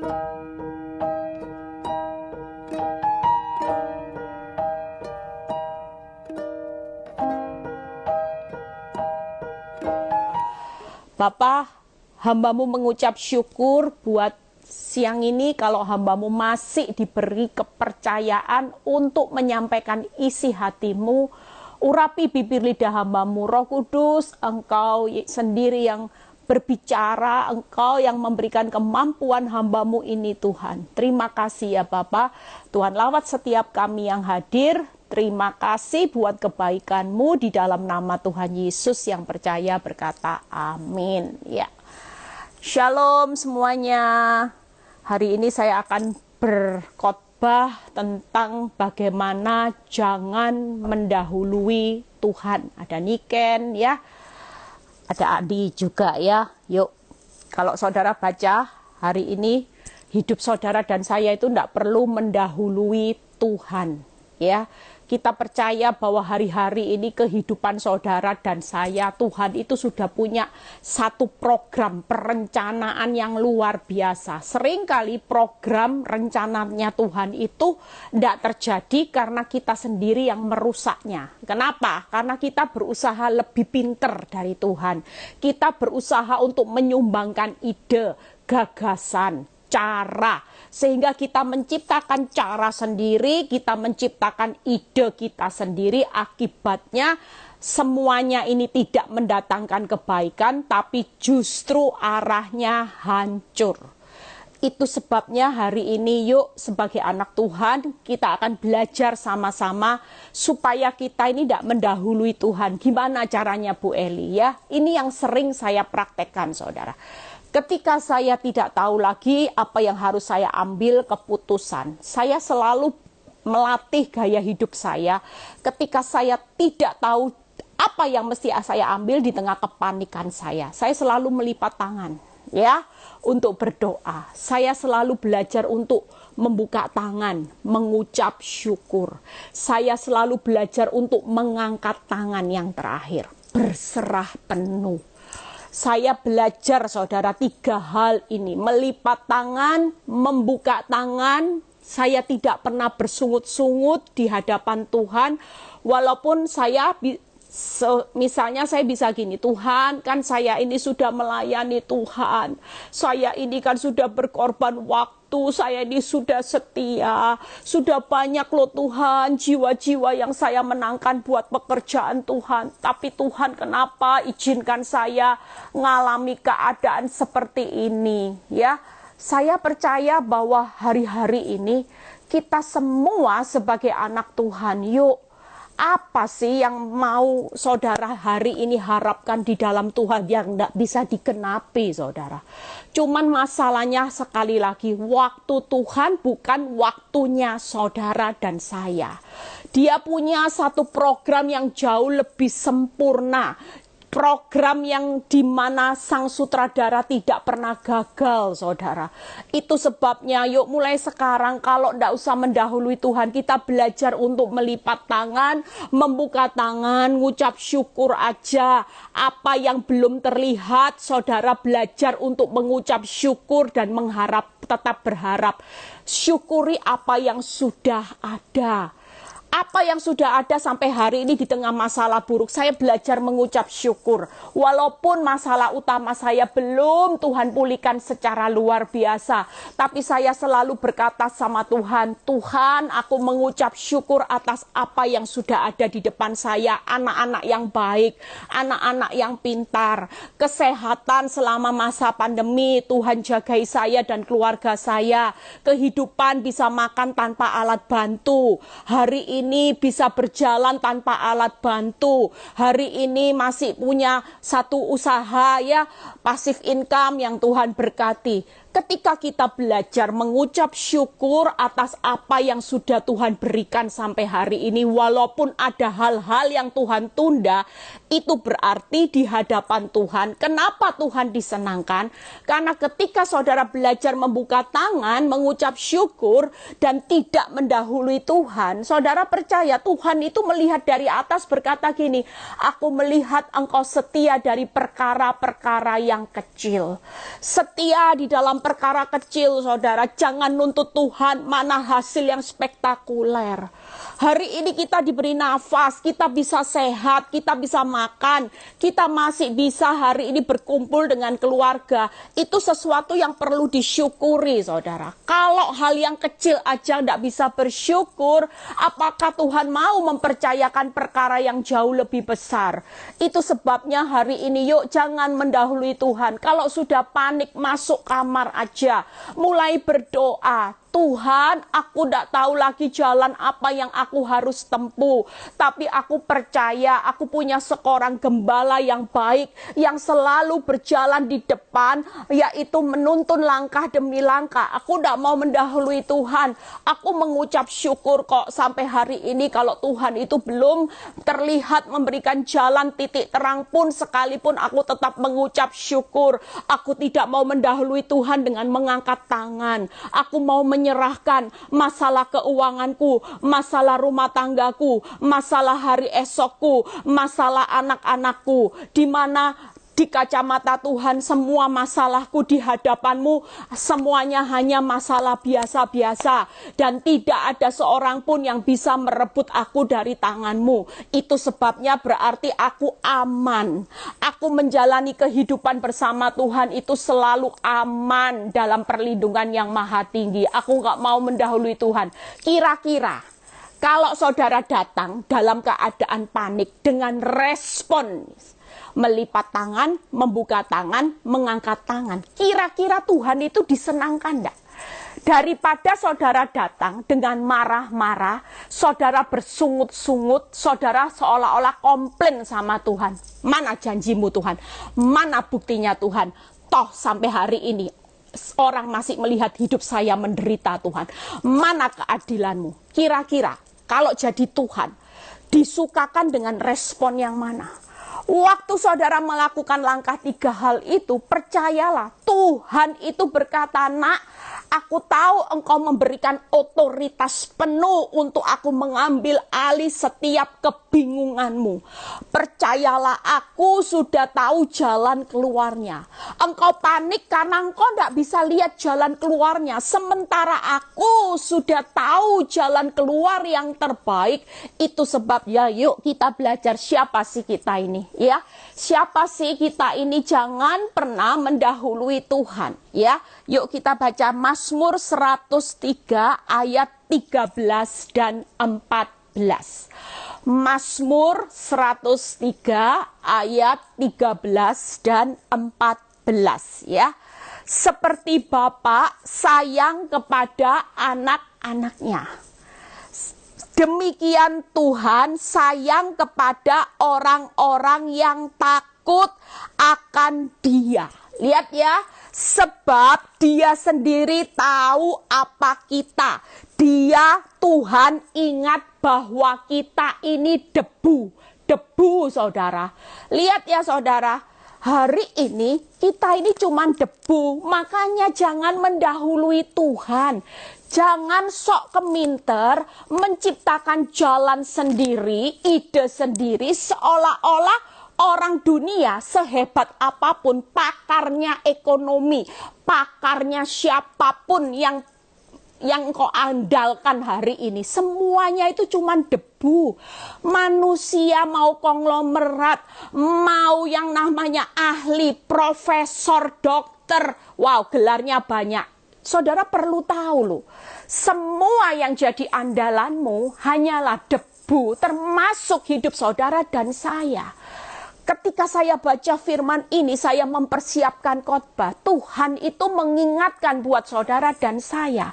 Bapa, hamba-Mu mengucap syukur buat siang ini kalau hamba-Mu masih diberi kepercayaan untuk menyampaikan isi hati-Mu. Urapi bibir lidah hamba-Mu, Roh Kudus, Engkau sendiri yang berbicara, Engkau yang memberikan kemampuan hamba-Mu ini Tuhan. Terima kasih ya Bapa, Tuhan lawat setiap kami yang hadir. Terima kasih buat kebaikan-Mu di dalam nama Tuhan Yesus yang percaya berkata amin. Ya. Shalom semuanya. Hari ini saya akan berkhotbah tentang bagaimana jangan mendahului Tuhan. Ada Niken ya. Ada Adi juga ya. Yuk. Kalau saudara baca hari ini, hidup saudara dan saya itu tidak perlu mendahului Tuhan. Ya. Kita percaya bahwa hari-hari ini kehidupan saudara dan saya, Tuhan itu sudah punya satu program perencanaan yang luar biasa. Seringkali program rencananya Tuhan itu tidak terjadi karena kita sendiri yang merusaknya. Kenapa? Karena kita berusaha lebih pinter dari Tuhan. Kita berusaha untuk menyumbangkan ide, gagasan, cara, sehingga kita menciptakan cara sendiri, kita menciptakan ide kita sendiri. Akibatnya semuanya ini tidak mendatangkan kebaikan, tapi justru arahnya hancur. Itu sebabnya hari ini yuk sebagai anak Tuhan kita akan belajar sama-sama supaya kita ini tidak mendahului Tuhan. Gimana caranya Bu Eli ya? Ini yang sering saya praktekkan saudara. Ketika saya tidak tahu lagi apa yang harus saya ambil keputusan, saya selalu melatih gaya hidup saya. Ketika saya tidak tahu apa yang mesti saya ambil di tengah kepanikan saya selalu melipat tangan ya untuk berdoa. Saya selalu belajar untuk membuka tangan, mengucap syukur. Saya selalu belajar untuk mengangkat tangan yang terakhir, berserah penuh. Saya belajar saudara 3 hal ini, melipat tangan, membuka tangan. Saya tidak pernah bersungut-sungut di hadapan Tuhan, walaupun saya misalnya saya bisa gini, Tuhan kan saya ini sudah melayani Tuhan, saya ini kan sudah berkorban waktu, saya ini sudah setia, sudah banyak loh Tuhan jiwa-jiwa yang saya menangkan buat pekerjaan Tuhan, tapi Tuhan kenapa izinkan saya mengalami keadaan seperti ini ya. Saya percaya bahwa hari-hari ini kita semua sebagai anak Tuhan, yuk apa sih yang mau saudara hari ini harapkan di dalam Tuhan yang tidak bisa dikenapi saudara. Cuman masalahnya sekali lagi, waktu Tuhan bukan waktunya saudara dan saya. Dia punya satu program yang jauh lebih sempurna. Program yang dimana sang sutradara tidak pernah gagal saudara. Itu sebabnya yuk mulai sekarang kalau tidak usah mendahului Tuhan, kita belajar untuk melipat tangan, membuka tangan, ngucap syukur aja. Apa yang belum terlihat saudara belajar untuk mengucap syukur dan mengharap, tetap berharap. Syukuri apa yang sudah ada. Apa yang sudah ada sampai hari ini di tengah masalah buruk, saya belajar mengucap syukur. Walaupun masalah utama saya belum Tuhan pulihkan secara luar biasa, tapi saya selalu berkata sama Tuhan, Tuhan aku mengucap syukur atas apa yang sudah ada di depan saya. Anak-anak yang baik, anak-anak yang pintar, kesehatan selama masa pandemi, Tuhan jagai saya dan keluarga saya. Kehidupan bisa makan tanpa alat bantu. Hari ini bisa berjalan tanpa alat bantu. Hari ini masih punya satu usaha ya, pasif income yang Tuhan berkati. Ketika kita belajar mengucap syukur atas apa yang sudah Tuhan berikan sampai hari ini, walaupun ada hal-hal yang Tuhan tunda, itu berarti di hadapan Tuhan. Kenapa Tuhan disenangkan? Karena ketika saudara belajar membuka tangan, mengucap syukur, dan tidak mendahului Tuhan, saudara percaya Tuhan itu melihat dari atas berkata gini, aku melihat engkau setia dari perkara-perkara yang kecil. Setia di dalam perkara kecil, saudara. Jangan nuntut Tuhan mana hasil yang spektakuler. Hari ini kita diberi nafas, kita bisa sehat, kita bisa makan, kita masih bisa hari ini berkumpul dengan keluarga. Itu sesuatu yang perlu disyukuri, saudara. Kalau hal yang kecil aja tidak bisa bersyukur, apakah Tuhan mau mempercayakan perkara yang jauh lebih besar? Itu sebabnya hari ini yuk jangan mendahului Tuhan. Kalau sudah panik masuk kamar aja, mulai berdoa. Tuhan, aku tidak tahu lagi jalan apa yang aku harus tempuh. Tapi aku percaya aku punya seorang gembala yang baik, yang selalu berjalan di depan, yaitu menuntun langkah demi langkah. Aku tidak mau mendahului Tuhan. Aku mengucap syukur kok sampai hari ini kalau Tuhan itu belum terlihat memberikan jalan titik terang pun sekalipun aku tetap mengucap syukur. Aku tidak mau mendahului Tuhan dengan mengangkat tangan. Aku mau menyerahkan masalah keuanganku, masalah rumah tanggaku, masalah hari esokku, masalah anak-anakku, di mana di kacamata Tuhan semua masalahku di hadapanmu semuanya hanya masalah biasa-biasa, dan tidak ada seorang pun yang bisa merebut aku dari tanganmu. Itu sebabnya berarti aku aman. Aku menjalani kehidupan bersama Tuhan itu selalu aman dalam perlindungan yang maha tinggi. Aku gak mau mendahului Tuhan. Kira-kira kalau saudara datang dalam keadaan panik dengan respon melipat tangan, membuka tangan, mengangkat tangan, kira-kira Tuhan itu disenangkan enggak? Daripada saudara datang dengan marah-marah, saudara bersungut-sungut, saudara seolah-olah komplain sama Tuhan. Mana janjimu Tuhan? Mana buktinya Tuhan? Toh sampai hari ini orang masih melihat hidup saya menderita Tuhan. Mana keadilanmu? Kira-kira kalau jadi Tuhan, disukakan dengan respon yang mana? Waktu saudara melakukan langkah 3 hal itu, percayalah Tuhan itu berkata, nak, aku tahu engkau memberikan otoritas penuh untuk aku mengambil alih setiap kebingunganmu. Percayalah, aku sudah tahu jalan keluarnya. Engkau panik karena engkau tidak bisa lihat jalan keluarnya. Sementara aku sudah tahu jalan keluar yang terbaik. Itu sebabnya yuk kita belajar siapa sih kita ini. Ya, siapa sih kita ini? Jangan pernah mendahului Tuhan. Ya, yuk kita baca Mazmur 103 ayat 13 dan 14. Mazmur 103 ayat 13 dan 14 ya. Seperti Bapa sayang kepada anak-anaknya, demikian Tuhan sayang kepada orang-orang yang takut akan Dia. Lihat ya, sebab Dia sendiri tahu apa kita. Dia, Tuhan, ingat bahwa kita ini debu. Debu, saudara. Lihat ya, saudara. Hari ini kita ini cuma debu. Makanya jangan mendahului Tuhan. Jangan sok keminter menciptakan jalan sendiri, ide sendiri, seolah-olah orang dunia sehebat apapun, pakarnya ekonomi, pakarnya siapapun yang kau andalkan hari ini, semuanya itu cuma debu. Manusia mau konglomerat, mau yang namanya ahli, profesor, dokter, wow, gelarnya banyak. Saudara perlu tahu loh, semua yang jadi andalanmu hanyalah debu, termasuk hidup saudara dan saya. Ketika saya baca firman ini, saya mempersiapkan khotbah. Tuhan itu mengingatkan buat saudara dan saya.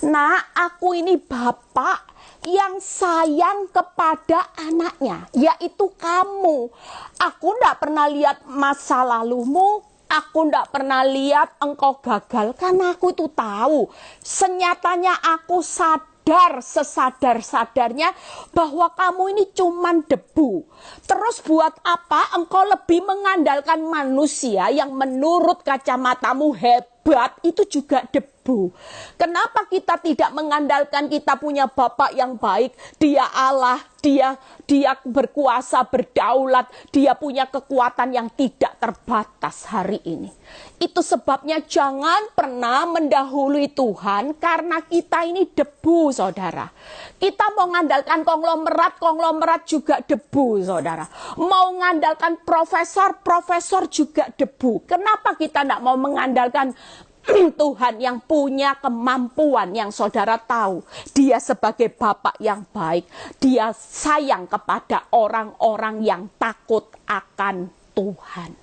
Nah, aku ini Bapak yang sayang kepada anaknya, yaitu kamu. Aku tidak pernah lihat masa lalumu. Aku tidak pernah lihat engkau gagal, karena aku itu tahu. Senyatanya aku sadar sesadar-sadarnya bahwa kamu ini cuman debu. Terus buat apa engkau lebih mengandalkan manusia yang menurut kacamatamu hebat, obat itu juga debu. Kenapa kita tidak mengandalkan kita punya Bapa yang baik? Dia Allah, dia berkuasa, berdaulat, dia punya kekuatan yang tidak terbatas hari ini. Itu sebabnya jangan pernah mendahului Tuhan, karena kita ini debu, saudara. Kita mau mengandalkan konglomerat juga debu, saudara. Mau mengandalkan profesor juga debu. Kenapa kita tidak mau mengandalkan Tuhan yang punya kemampuan, yang saudara tahu dia sebagai Bapa yang baik, dia sayang kepada orang-orang yang takut akan Tuhan.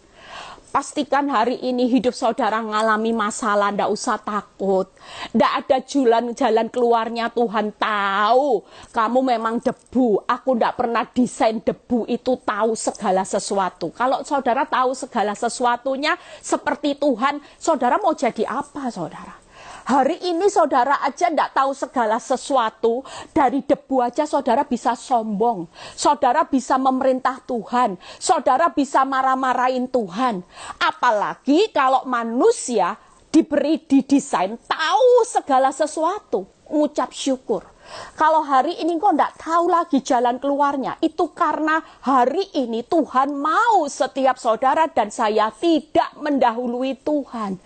Pastikan hari ini hidup saudara mengalami masalah, ndak usah takut. Ndak ada jalan keluarnya. Tuhan tahu kamu memang debu. Aku ndak pernah desain debu itu tahu segala sesuatu. Kalau saudara tahu segala sesuatunya seperti Tuhan, saudara mau jadi apa, saudara? Hari ini saudara aja ndak tahu segala sesuatu, dari debu aja saudara bisa sombong, saudara bisa memerintah Tuhan, saudara bisa marah-marahin Tuhan. Apalagi kalau manusia diberi didesain tahu segala sesuatu, ngucap syukur. Kalau hari ini kok ndak tahu lagi jalan keluarnya, itu karena hari ini Tuhan mau setiap saudara dan saya tidak mendahului Tuhan.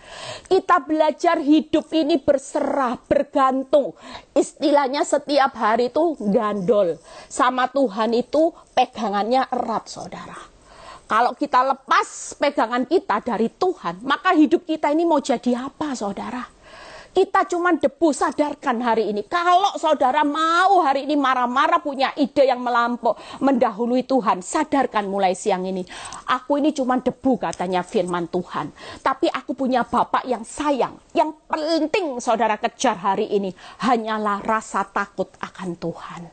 Kita belajar hidup ini berserah, bergantung. Istilahnya setiap hari itu gandol. Sama Tuhan itu pegangannya erat, saudara. Kalau kita lepas pegangan kita dari Tuhan, maka hidup kita ini mau jadi apa, saudara? Kita cuma debu. Sadarkan hari ini. Kalau saudara mau hari ini marah-marah, punya ide yang melampau, mendahului Tuhan, sadarkan mulai siang ini. Aku ini cuma debu, katanya firman Tuhan. Tapi aku punya Bapa yang sayang. Yang penting saudara kejar hari ini hanyalah rasa takut akan Tuhan.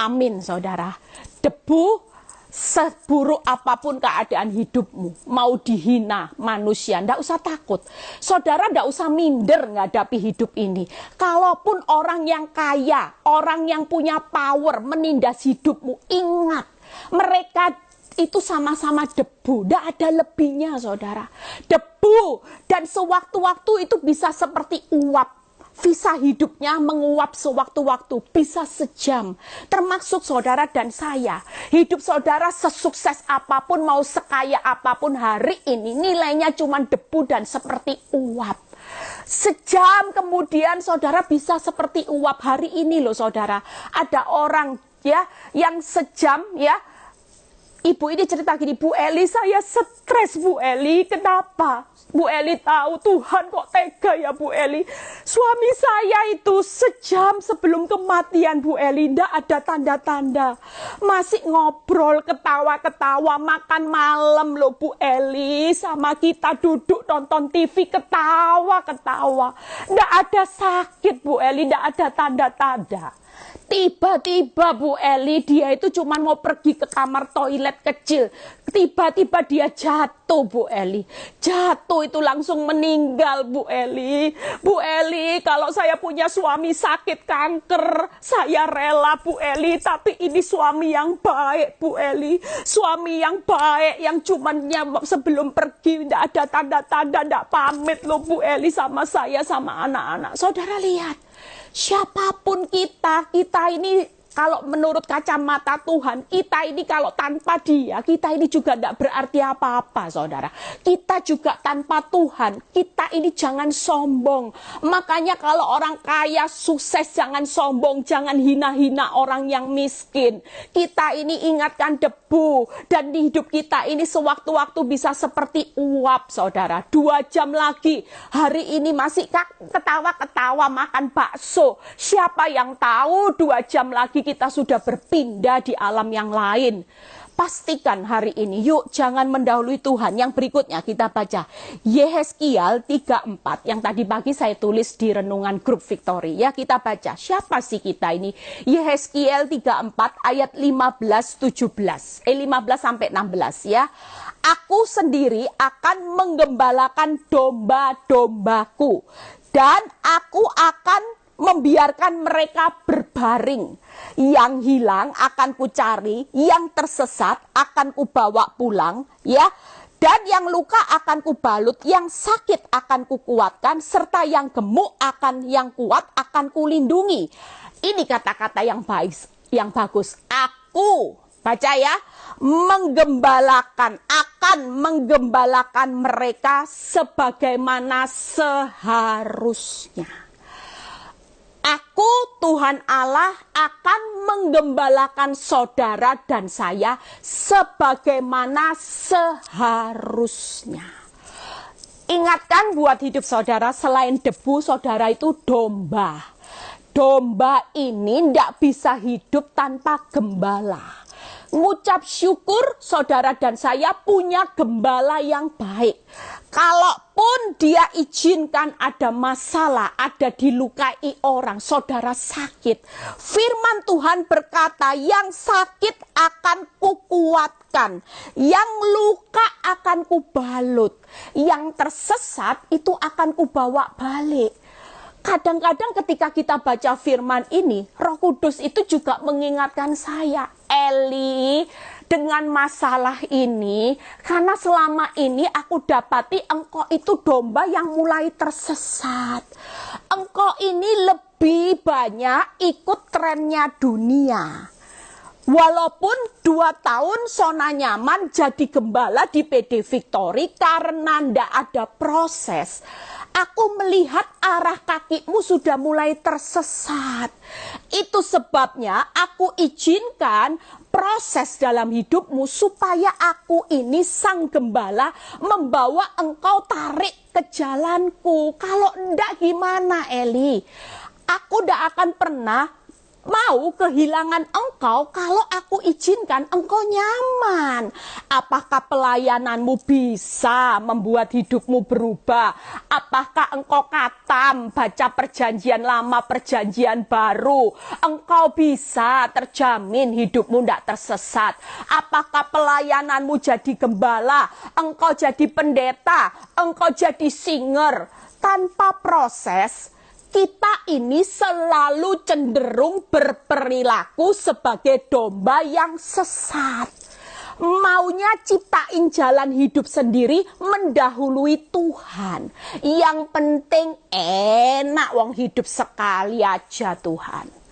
Amin, saudara. Debu, seburuk apapun keadaan hidupmu, mau dihina manusia, ndak usah takut. Saudara ndak usah minder menghadapi hidup ini. Kalaupun orang yang kaya, orang yang punya power menindas hidupmu, ingat, mereka itu sama-sama debu, ndak ada lebihnya, saudara. Debu, dan sewaktu-waktu itu bisa seperti uap. Visa hidupnya menguap sewaktu-waktu, bisa sejam. Termasuk saudara dan saya. Hidup saudara sesukses apapun, mau sekaya apapun hari ini, nilainya cuma debu dan seperti uap. Sejam kemudian saudara bisa seperti uap. Hari ini loh saudara, ada orang ya yang sejam ya. Ibu ini cerita gini, Bu Eli, saya stres Bu Eli. Kenapa? Bu Eli tahu Tuhan kok tega ya Bu Eli. Suami saya itu sejam sebelum kematian Bu Eli, ndak ada tanda-tanda. Masih ngobrol, ketawa-ketawa, makan malam loh Bu Eli. Sama kita duduk nonton TV, ketawa-ketawa. Ndak ada sakit Bu Eli, ndak ada tanda-tanda. Tiba-tiba Bu Eli, dia itu cuma mau pergi ke kamar toilet kecil. Tiba-tiba dia jatuh Bu Eli. Jatuh itu langsung meninggal Bu Eli. Bu Eli, kalau saya punya suami sakit kanker, saya rela Bu Eli. Tapi ini suami yang baik Bu Eli. Suami yang baik, yang cuma sebelum pergi tidak ada tanda-tanda, tidak pamit loh Bu Eli sama saya, sama anak-anak. Saudara lihat. Siapapun kita ini kalau menurut kacamata Tuhan, kita ini kalau tanpa dia, kita ini juga tidak berarti apa-apa, saudara. Kita juga tanpa Tuhan, kita ini jangan sombong. Makanya kalau orang kaya sukses, jangan sombong, jangan hina-hina orang yang miskin. Kita ini ingatkan debu, dan di hidup kita ini sewaktu-waktu bisa seperti uap, saudara. 2 jam lagi, hari ini masih ketawa-ketawa makan bakso. Siapa yang tahu 2 jam lagi kita sudah berpindah di alam yang lain. Pastikan hari ini, yuk jangan mendahului Tuhan. Yang berikutnya kita baca Yehezkiel 3:4 yang tadi pagi saya tulis di renungan grup Victory. Ya, kita baca. Siapa sih kita ini? Yehezkiel 3:4 ayat 15 sampai 16 ya. Aku sendiri akan menggembalakan domba-dombaku, dan aku akan membiarkan mereka berbaring. Yang hilang akan kucari, yang tersesat akan kubawa pulang, ya. Dan yang luka akan kubalut, yang sakit akan kukuatkan, serta yang gemuk yang kuat akan kulindungi. Ini kata-kata yang baik, yang bagus. Aku, baca ya, akan menggembalakan mereka sebagaimana seharusnya. Aku, Tuhan Allah, akan menggembalakan saudara dan saya sebagaimana seharusnya. Ingatkan buat hidup saudara, selain debu, saudara itu domba. Domba ini tidak bisa hidup tanpa gembala. Ngucap syukur saudara dan saya punya gembala yang baik. Kalaupun dia izinkan ada masalah, ada dilukai orang, saudara sakit. Firman Tuhan berkata, yang sakit akan kukuatkan, yang luka akan kubalut, yang tersesat itu akan kubawa balik. Kadang-kadang ketika kita baca firman ini, Roh Kudus itu juga mengingatkan saya, Eli, dengan masalah ini, karena selama ini aku dapati engkau itu domba yang mulai tersesat. Engkau ini lebih banyak ikut trennya dunia. Walaupun 2 tahun zona nyaman jadi gembala di PD Victory karena ndak ada proses. Aku melihat arah kakimu sudah mulai tersesat. Itu sebabnya aku izinkan proses dalam hidupmu supaya aku ini sang gembala membawa engkau tarik ke jalanku. Kalau enggak gimana Eli? Aku enggak akan pernah mau kehilangan engkau kalau aku izinkan engkau nyaman. Apakah pelayananmu bisa membuat hidupmu berubah? Apakah engkau katam baca perjanjian lama, perjanjian baru? Engkau bisa terjamin hidupmu tidak tersesat? Apakah pelayananmu jadi gembala? Engkau jadi pendeta? Engkau jadi singer? Tanpa proses, kita ini selalu cenderung berperilaku sebagai domba yang sesat. Maunya ciptain jalan hidup sendiri mendahului Tuhan. Yang penting enak wong hidup sekali aja Tuhan.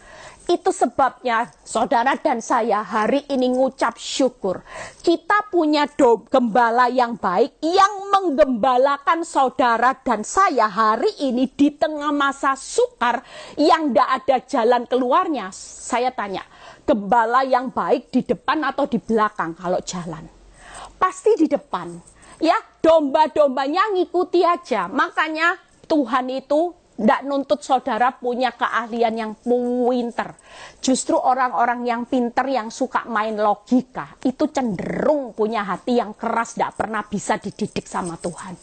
Itu sebabnya saudara dan saya hari ini ngucap syukur. Kita punya gembala yang baik yang menggembalakan saudara dan saya hari ini di tengah masa sukar yang tidak ada jalan keluarnya. Saya tanya, gembala yang baik di depan atau di belakang kalau jalan? Pasti di depan. Ya, domba-dombanya ngikuti aja. Makanya Tuhan itu tidak nuntut saudara punya keahlian yang pinter. Justru orang-orang yang pinter yang suka main logika itu cenderung punya hati yang keras, tidak pernah bisa dididik sama Tuhan.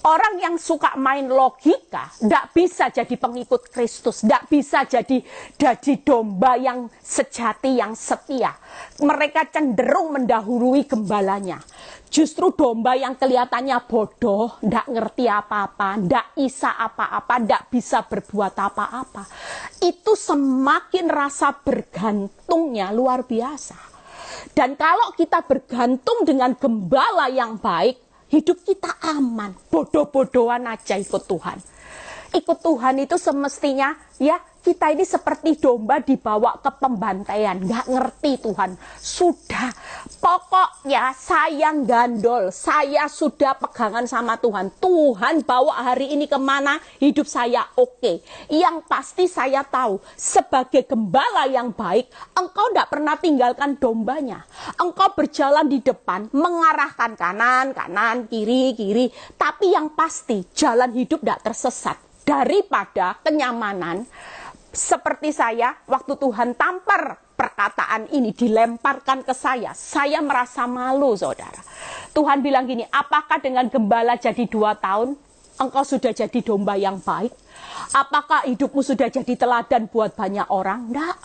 Orang yang suka main logika tidak bisa jadi pengikut Kristus, tidak bisa jadi domba yang sejati, yang setia. Mereka cenderung mendahului gembalanya. Justru domba yang kelihatannya bodoh, tidak ngerti apa-apa, tidak bisa apa-apa, tidak bisa berbuat apa-apa. Itu semakin rasa bergantungnya luar biasa. Dan kalau kita bergantung dengan gembala yang baik, hidup kita aman. Bodoh-bodohan aja ikut Tuhan. Ikut Tuhan itu semestinya ya kita ini seperti domba dibawa ke pembantaian, nggak ngerti Tuhan. Sudah, pokoknya saya gandol, saya sudah pegangan sama Tuhan. Tuhan bawa hari ini kemana, hidup saya oke. Yang pasti saya tahu, sebagai gembala yang baik, engkau nggak pernah tinggalkan dombanya. Engkau berjalan di depan, mengarahkan kanan, kiri. Tapi yang pasti, jalan hidup nggak tersesat. Daripada kenyamanan, seperti saya, waktu Tuhan tampar perkataan ini dilemparkan ke saya merasa malu saudara. Tuhan bilang gini, apakah dengan gembala jadi 2 tahun, engkau sudah jadi domba yang baik? Apakah hidupmu sudah jadi teladan buat banyak orang? Enggak.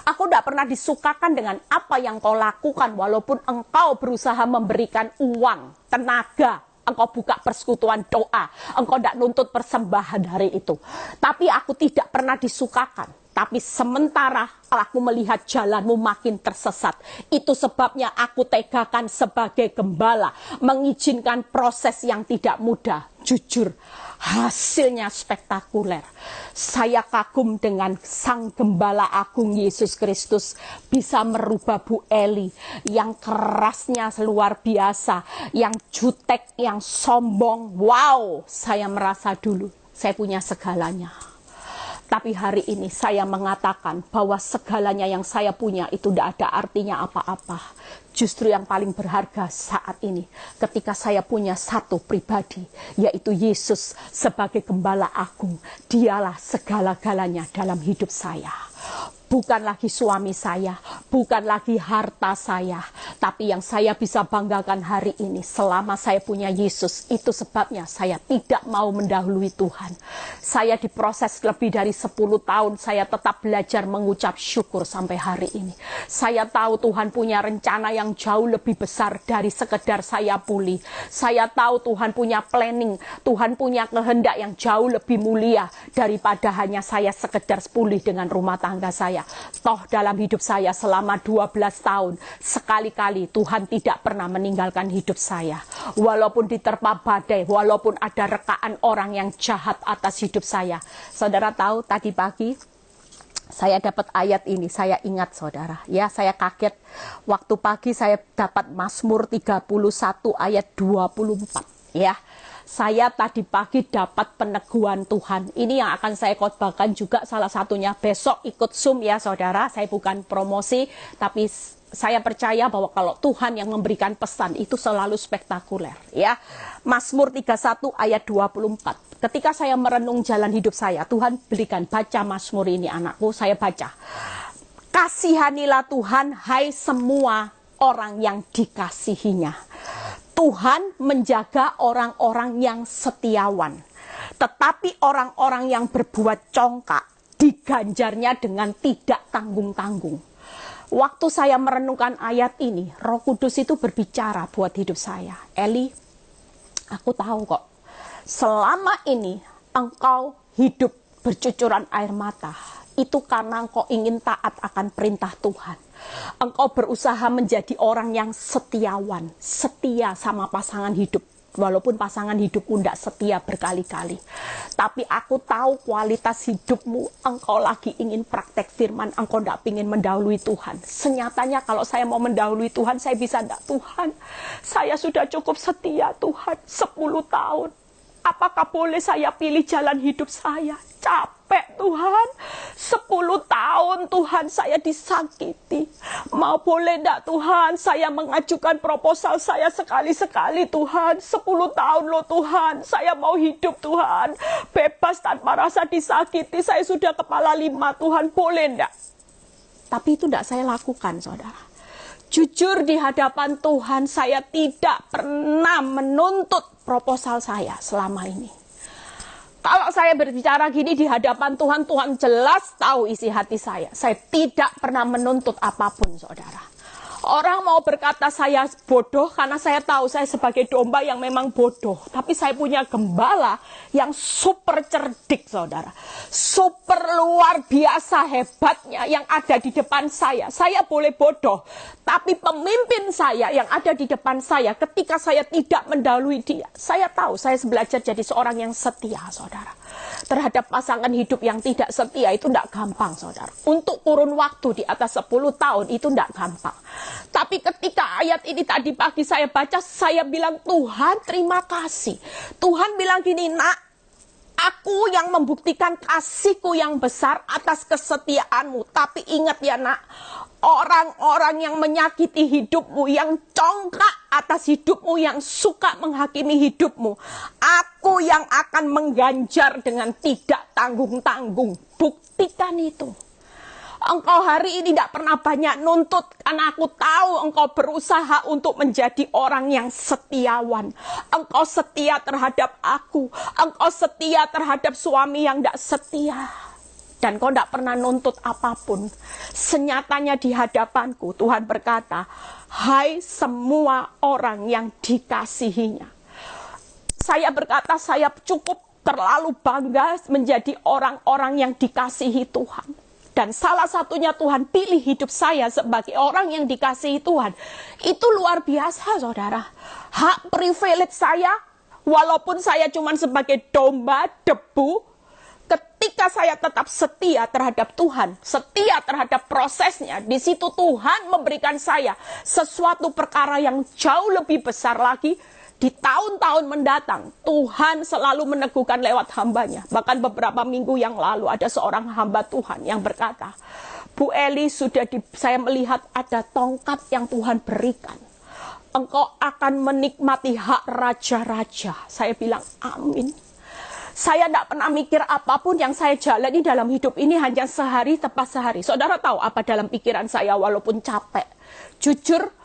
Aku tidak pernah disukakan dengan apa yang kau lakukan, walaupun engkau berusaha memberikan uang, tenaga, engkau buka persekutuan doa, engkau tidak nuntut persembahan hari itu. Tapi aku tidak pernah disukakan. Tapi sementara aku melihat jalanmu makin tersesat. Itu sebabnya aku tegakan sebagai gembala, mengizinkan proses yang tidak mudah. Jujur, hasilnya spektakuler. Saya kagum dengan Sang Gembala Agung Yesus Kristus bisa merubah Bu Eli yang kerasnya luar biasa, yang jutek, yang sombong. Wow, saya merasa dulu saya punya segalanya. Tapi hari ini saya mengatakan bahwa segalanya yang saya punya itu tidak ada artinya apa-apa. Justru yang paling berharga saat ini ketika saya punya satu pribadi, yaitu Yesus sebagai Gembala Agung. Dialah segala-galanya dalam hidup saya. Bukan lagi suami saya, bukan lagi harta saya, tapi yang saya bisa banggakan hari ini selama saya punya Yesus. Itu sebabnya saya tidak mau mendahului Tuhan. Saya diproses lebih dari 10 tahun, saya tetap belajar mengucap syukur sampai hari ini. Saya tahu Tuhan punya rencana yang jauh lebih besar dari sekedar saya pulih. Saya tahu Tuhan punya planning, Tuhan punya kehendak yang jauh lebih mulia daripada hanya saya sekedar pulih dengan rumah tangga saya. Toh dalam hidup saya selama 12 tahun, sekali-kali Tuhan tidak pernah meninggalkan hidup saya. Walaupun diterpa badai, walaupun ada rekaan orang yang jahat atas hidup saya. Saudara tahu tadi pagi saya dapat ayat ini, saya ingat saudara. Ya, saya kaget. Waktu pagi saya dapat Mazmur 31 ayat 24. Ya, saya tadi pagi dapat peneguhan Tuhan. Ini yang akan saya khotbahkan juga salah satunya besok ikut Zoom ya saudara. Saya bukan promosi, tapi saya percaya bahwa kalau Tuhan yang memberikan pesan itu selalu spektakuler. Ya, Mazmur 31 ayat 24. Ketika saya merenung jalan hidup saya, Tuhan berikan baca Mazmur ini anakku, saya baca. Kasihanilah Tuhan, hai semua orang yang dikasihinya. Tuhan menjaga orang-orang yang setiawan. Tetapi orang-orang yang berbuat congkak diganjarnya dengan tidak tanggung-tanggung. Waktu saya merenungkan ayat ini, Roh Kudus itu berbicara buat hidup saya. Eli, aku tahu kok, selama ini engkau hidup bercucuran air mata. Itu karena engkau ingin taat akan perintah Tuhan. Engkau berusaha menjadi orang yang setiawan, setia sama pasangan hidup. Walaupun pasangan hidupmu tidak setia berkali-kali. Tapi aku tahu kualitas hidupmu, engkau lagi ingin praktek firman, engkau tidak ingin mendahului Tuhan. Senyatanya kalau saya mau mendahului Tuhan, saya bisa tidak. Tuhan, saya sudah cukup setia Tuhan, 10 tahun. Apakah boleh saya pilih jalan hidup saya? Capek Tuhan, 10 tahun Tuhan saya disakiti. Mau boleh enggak Tuhan saya mengajukan proposal saya sekali-sekali Tuhan. 10 tahun loh Tuhan, saya mau hidup Tuhan. Bebas tanpa rasa disakiti, saya sudah kepala 5 Tuhan, boleh enggak? Tapi itu enggak saya lakukan saudara. Jujur di hadapan Tuhan, saya tidak pernah menuntut proposal saya selama ini. Kalau saya berbicara gini di hadapan Tuhan, Tuhan jelas tahu isi hati saya. Saya tidak pernah menuntut apapun, saudara. Orang mau berkata saya bodoh karena saya tahu saya sebagai domba yang memang bodoh. Tapi saya punya gembala yang super cerdik, saudara. Super luar biasa hebatnya yang ada di depan saya. Saya boleh bodoh, tapi pemimpin saya yang ada di depan saya ketika saya tidak mendahului dia. Saya tahu saya belajar jadi seorang yang setia, saudara. Terhadap pasangan hidup yang tidak setia itu tidak gampang, saudara. Untuk kurun waktu di atas 10 tahun itu tidak gampang. Tapi ketika ayat ini tadi pagi saya baca, saya bilang, Tuhan terima kasih. Tuhan bilang gini, nak, aku yang membuktikan kasihku yang besar atas kesetiaanmu. Tapi ingat ya nak, orang-orang yang menyakiti hidupmu, yang congkak atas hidupmu, yang suka menghakimi hidupmu, aku yang akan mengganjar dengan tidak tanggung-tanggung. Buktikan itu. Engkau hari ini tidak pernah banyak nuntut, karena aku tahu engkau berusaha untuk menjadi orang yang setiawan. Engkau setia terhadap aku, engkau setia terhadap suami yang tidak setia. Dan kau tidak pernah nuntut apapun. Senyatanya di hadapanku, Tuhan berkata, hai semua orang yang dikasihinya. Saya berkata, saya cukup terlalu bangga menjadi orang-orang yang dikasihi Tuhan. Dan salah satunya Tuhan pilih hidup saya sebagai orang yang dikasihi Tuhan. Itu luar biasa, saudara. Hak privilege saya, walaupun saya cuma sebagai domba, debu, ketika saya tetap setia terhadap Tuhan, setia terhadap prosesnya, di situ Tuhan memberikan saya sesuatu perkara yang jauh lebih besar lagi. Di tahun-tahun mendatang, Tuhan selalu meneguhkan lewat hambanya. Bahkan beberapa minggu yang lalu ada seorang hamba Tuhan yang berkata, Bu Eli, saya melihat ada tongkat yang Tuhan berikan. Engkau akan menikmati hak raja-raja. Saya bilang, amin. Saya tidak pernah mikir apapun yang saya jalani dalam hidup ini hanya sehari tepat sehari. Saudara tahu apa dalam pikiran saya walaupun capek? Jujur,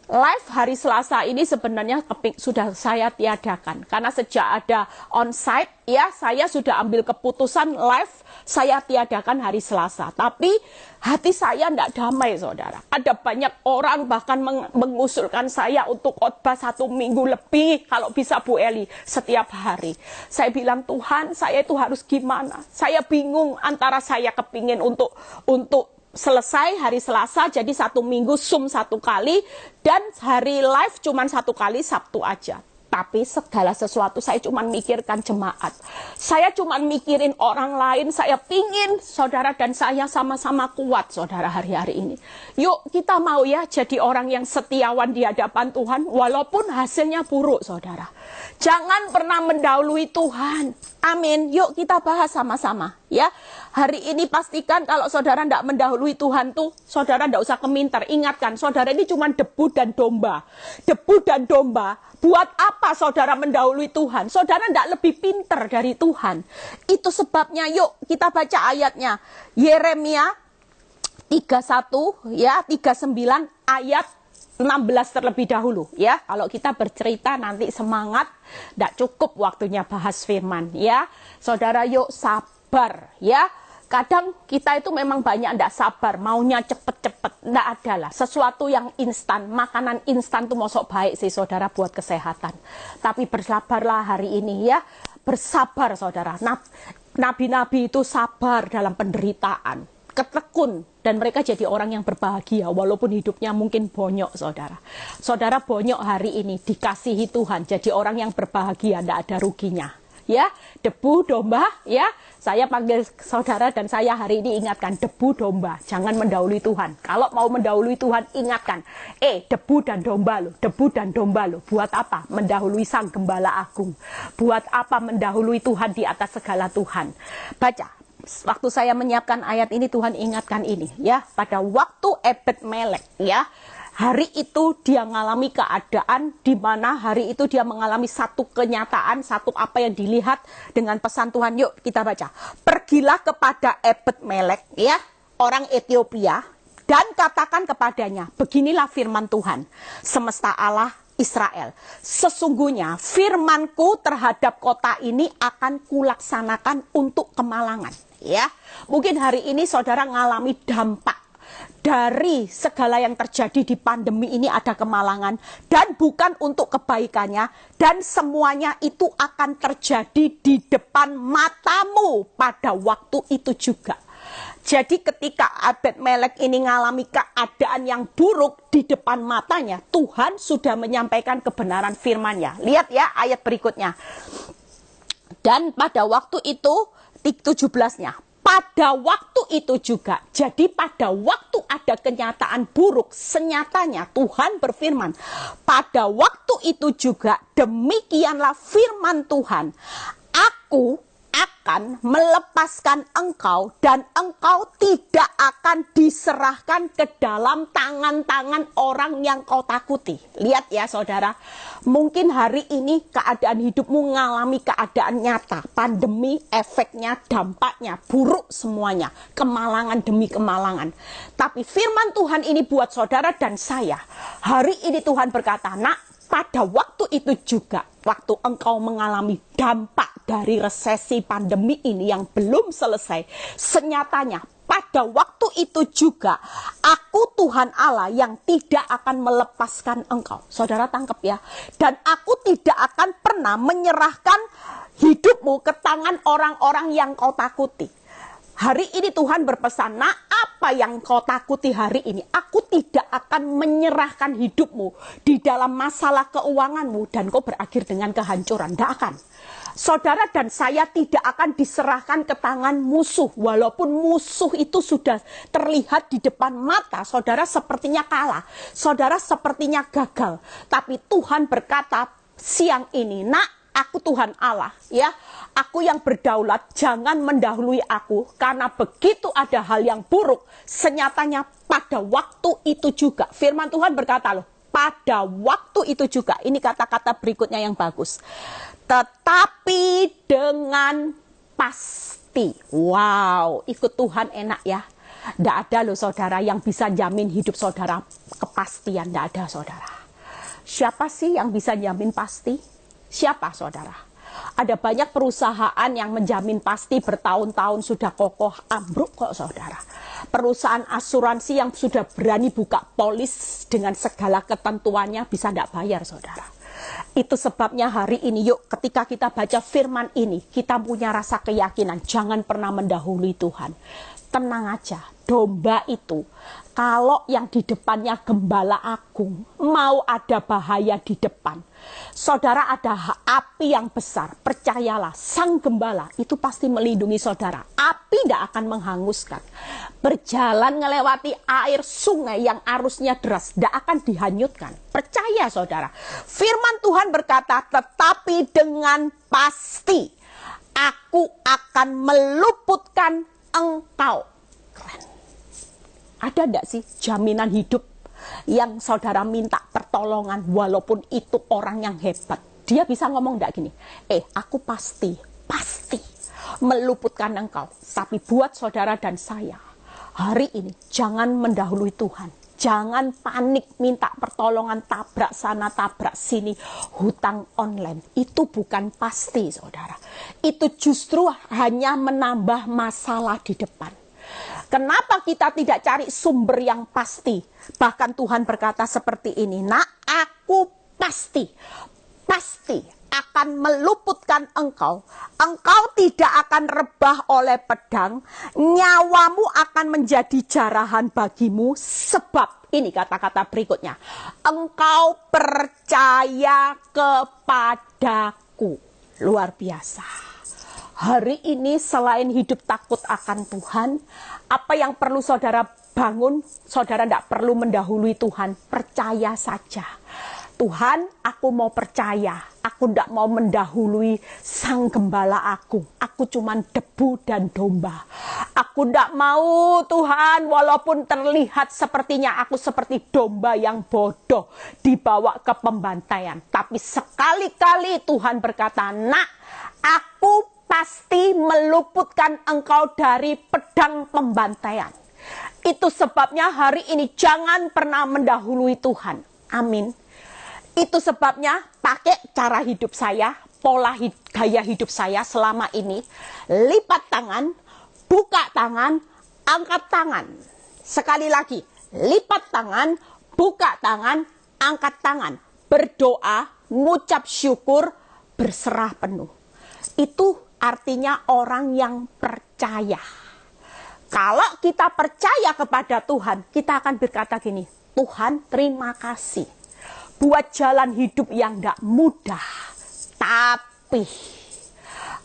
live hari Selasa ini sebenarnya sudah saya tiadakan. Karena sejak ada onsite, ya saya sudah ambil keputusan live, saya tiadakan hari Selasa. Tapi hati saya tidak damai, saudara. Ada banyak orang bahkan mengusulkan saya untuk khotbah 1 minggu lebih, kalau bisa Bu Eli, setiap hari. Saya bilang, Tuhan, saya itu harus gimana? Saya bingung antara saya kepingin untuk selesai hari Selasa, jadi 1 minggu Zoom 1 kali, dan hari live cuma 1 kali Sabtu aja. Tapi segala sesuatu saya cuma mikirkan jemaat. Saya cuma mikirin orang lain. Saya pingin saudara dan saya sama-sama kuat, saudara, hari-hari ini. Yuk kita mau ya jadi orang yang setiawan di hadapan Tuhan, walaupun hasilnya buruk, saudara. Jangan pernah mendahului Tuhan. Amin. Yuk kita bahas sama-sama, ya. Hari ini pastikan kalau saudara tidak mendahului Tuhan tuh, saudara tidak usah keminter. Ingatkan, saudara ini cuma debu dan domba. Debu dan domba. Buat apa saudara mendahului Tuhan? Saudara tidak lebih pintar dari Tuhan. Itu sebabnya yuk kita baca ayatnya. Yeremia 31 ya, 39 ayat 16 terlebih dahulu ya. Kalau kita bercerita nanti semangat, tidak cukup waktunya bahas firman ya. Saudara yuk sabar ya. Kadang kita itu memang banyak tidak sabar, maunya cepet-cepet, tidak ada lah. Sesuatu yang instan, makanan instan itu mosok baik sih saudara buat kesehatan. Tapi bersabarlah hari ini ya, bersabar saudara. Nabi-nabi itu sabar dalam penderitaan, ketekun, dan mereka jadi orang yang berbahagia walaupun hidupnya mungkin bonyok, saudara. Saudara bonyok hari ini dikasihi Tuhan, jadi orang yang berbahagia, tidak ada ruginya. Ya, debu domba, ya. Saya panggil saudara dan saya hari ini ingatkan, debu domba, jangan mendahului Tuhan. Kalau mau mendahului Tuhan, ingatkan, debu dan domba lo, debu dan domba lo. Buat apa? Mendahului Sang Gembala Agung. Buat apa mendahului Tuhan di atas segala Tuhan? Baca. Waktu saya menyiapkan ayat ini, Tuhan ingatkan ini, ya. Pada waktu Ebed-Melek, ya. Hari itu dia mengalami keadaan di mana hari itu dia mengalami satu kenyataan, satu apa yang dilihat dengan pesan Tuhan. Yuk kita baca. Pergilah kepada Ebed-Melek, ya, orang Ethiopia, dan katakan kepadanya, beginilah firman Tuhan, semesta Allah Israel. Sesungguhnya firmanku terhadap kota ini akan kulaksanakan untuk kemalangan. Ya, mungkin hari ini saudara mengalami dampak dari segala yang terjadi di pandemi ini, ada kemalangan dan bukan untuk kebaikannya, dan semuanya itu akan terjadi di depan matamu pada waktu itu juga. Jadi ketika Ebed-Melek ini mengalami keadaan yang buruk di depan matanya, Tuhan sudah menyampaikan kebenaran firman-Nya. Lihat ya ayat berikutnya. Dan pada waktu itu 17-nya. Pada waktu itu juga, jadi pada waktu ada kenyataan buruk, senyatanya Tuhan berfirman, pada waktu itu juga demikianlah firman Tuhan, aku akan melepaskan engkau dan engkau tidak akan diserahkan ke dalam tangan-tangan orang yang kau takuti. Lihat ya saudara, mungkin hari ini keadaan hidupmu mengalami keadaan nyata, pandemi, efeknya, dampaknya, buruk semuanya, kemalangan demi kemalangan. Tapi firman Tuhan ini buat saudara dan saya, hari ini Tuhan berkata, nak, pada waktu itu juga, waktu engkau mengalami dampak dari resesi pandemi ini yang belum selesai, senyatanya pada waktu itu juga, aku Tuhan Allah yang tidak akan melepaskan engkau. Saudara tangkap ya. Dan aku tidak akan pernah menyerahkan hidupmu ke tangan orang-orang yang kau takuti. Hari ini Tuhan berpesan, nah apa yang kau takuti hari ini? Aku tidak akan menyerahkan hidupmu di dalam masalah keuanganmu dan kau berakhir dengan kehancuran. Tidak akan. Saudara dan saya tidak akan diserahkan ke tangan musuh. Walaupun musuh itu sudah terlihat di depan mata, saudara sepertinya kalah. Saudara sepertinya gagal. Tapi Tuhan berkata siang ini, nak, aku Tuhan Allah, ya. Aku yang berdaulat, jangan mendahului aku. Karena begitu ada hal yang buruk, senyatanya pada waktu itu juga. Firman Tuhan berkata loh, pada waktu itu juga. Ini kata-kata berikutnya yang bagus. Tetapi dengan pasti. Wow, ikut Tuhan enak ya. Tidak ada loh saudara yang bisa jamin hidup saudara kepastian. Tidak ada saudara. Siapa sih yang bisa jamin pasti? Siapa saudara? Ada banyak perusahaan yang menjamin pasti bertahun-tahun sudah kokoh, ambruk kok saudara. Perusahaan asuransi yang sudah berani buka polis dengan segala ketentuannya bisa tidak bayar saudara. Itu sebabnya hari ini yuk ketika kita baca firman ini, kita punya rasa keyakinan jangan pernah mendahului Tuhan. Tenang aja, domba itu kalau yang di depannya gembala agung, mau ada bahaya di depan. Saudara ada api yang besar, percayalah sang gembala itu pasti melindungi saudara. Api tidak akan menghanguskan. Berjalan melewati air sungai yang arusnya deras, tidak akan dihanyutkan. Percaya saudara. Firman Tuhan berkata, tetapi dengan pasti aku akan meluputkan engkau. Keren. Ada enggak sih jaminan hidup yang saudara minta pertolongan walaupun itu orang yang hebat? Dia bisa ngomong enggak gini, aku pasti meluputkan engkau. Tapi buat saudara dan saya, hari ini jangan mendahului Tuhan. Jangan panik minta pertolongan, tabrak sana, tabrak sini, hutang online. Itu bukan pasti saudara. Itu justru hanya menambah masalah di depan. Kenapa kita tidak cari sumber yang pasti? Bahkan Tuhan berkata seperti ini, nak, aku pasti akan meluputkan engkau. Engkau tidak akan rebah oleh pedang, nyawamu akan menjadi jarahan bagimu, sebab, ini kata-kata berikutnya, engkau percaya kepadaku. Luar biasa. Hari ini selain hidup takut akan Tuhan, apa yang perlu saudara bangun? Saudara tidak perlu mendahului Tuhan, percaya saja. Tuhan, aku mau percaya, aku tidak mau mendahului sang gembala aku. Aku cuman debu dan domba. Aku tidak mau Tuhan, walaupun terlihat sepertinya aku seperti domba yang bodoh dibawa ke pembantaian. Tapi sekali-kali Tuhan berkata, nak, aku pasti meluputkan engkau dari pedang pembantaian. Itu sebabnya hari ini jangan pernah mendahului Tuhan. Amin. Itu sebabnya pakai cara hidup saya, gaya hidup saya selama ini. Lipat tangan, buka tangan, angkat tangan. Sekali lagi, lipat tangan, buka tangan, angkat tangan. Berdoa, ngucap syukur, berserah penuh. Itu artinya orang yang percaya. Kalau kita percaya kepada Tuhan, kita akan berkata gini, Tuhan terima kasih buat jalan hidup yang tidak mudah. Tapi